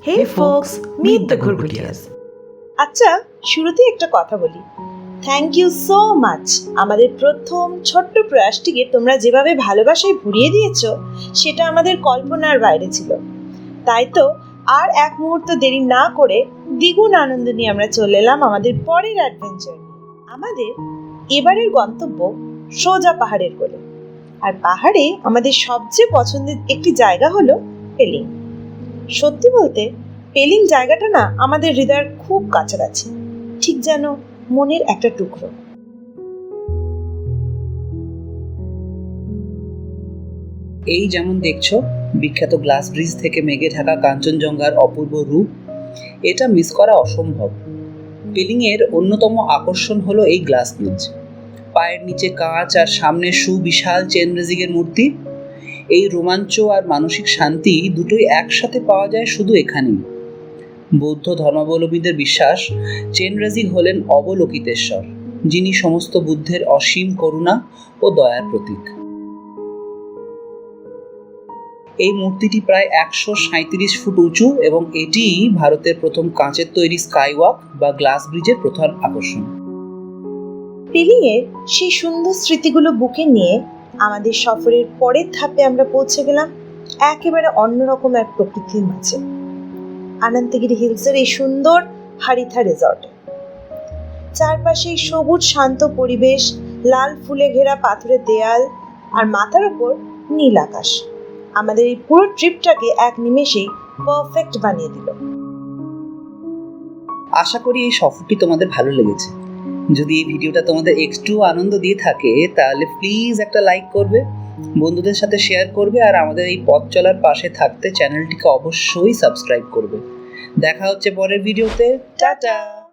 Hey folks, meet the Gurgutias. আচ্ছা, শুরুতেই একটা কথা বলি। Thank you so much. আমাদের প্রথম ছোট্ট প্রয়াসটিকে তোমরা যেভাবে ভালোবাসায় ভরিয়ে দিয়েছো, সেটা আমাদের কল্পনার বাইরে ছিল। তাই তো আর এক মুহূর্ত দেরি না করে দ্বিগুণ আনন্দ নিয়ে আমরা চলে এলাম আমাদের পরের অ্যাডভেঞ্চার নিয়ে। আমাদের এবারের গন্তব্য সোজা পাহাড়ের কোলে। আর পাহাড়ে আমাদের সবচেয়ে পছন্দের একটি জায়গা হলো পেলিং। সত্যি বলতে পেলিং জায়গাটা না আমাদের হৃদয়ের খুব কাছাকাছি, ঠিক যেন মনের একটা টুকরো। এই যেমন দেখছো, বিখ্যাত গ্লাস ব্রিজ থেকে মেঘে ঢাকা কাঞ্চনজঙ্ঘার অপূর্ব রূপ, এটা মিস করা অসম্ভব। পেলিংয়ের অন্যতম আকর্ষণ হলো এই গ্লাস ব্রিজ। পায়ের নিচে কাঁচ আর সামনে সুবিশাল চেন রেজিংয়ের মূর্তি। এই রোমাঞ্চ আর মানসিক শান্তি দুটোই একসাথে পাওয়া যায় শুধু এখানেই। বৌদ্ধ ধর্মাবলম্বীদের বিশ্বাস, চেন রেজিং হলেন অবলোকিতেশ্বর, যিনি সমস্ত বুদ্ধের অসীম করুণা ও দয়ার প্রতীক। এই মূর্তিটি প্রায় 137 ফুট উঁচু এবং এটি ভারতের প্রথম কাঁচের তৈরি স্কাইওয়াক বা গ্লাস ব্রিজের প্রধান আকর্ষণ। পেলিংয়ের সেই সুন্দর স্মৃতিগুলো বুকে নিয়ে আমাদের সফরের পরের ধাপে আমরা পৌঁছে গেলাম একেবারে অন্যরকম এক প্রকৃতির মাঝে, আনন্দগিরি হিলসের এই সুন্দর হারিথা রিসর্টে। চারপাশে সবুজ শান্ত পরিবেশ, লাল ফুলে ঘেরা পাথরের দেয়াল আর মাথার ওপর নীল আকাশ আমাদের এই পুরো ট্রিপটাকে এক নিমেষেই পারফেক্ট বানিয়ে দিল। আশা করি এই সফরটি তোমাদের ভালো লেগেছে। যদি এই ভিডিওটা তোমাদের একটু আনন্দ দিয়ে থাকে তাহলে প্লিজ একটা লাইক করবে, বন্ধুদের সাথে শেয়ার করবে, আর আমাদের এই পথ চলার পাশে থাকতে চ্যানেলটিকে অবশ্যই সাবস্ক্রাইব করবে। দেখা হচ্ছে পরের ভিডিওতে। টাটা।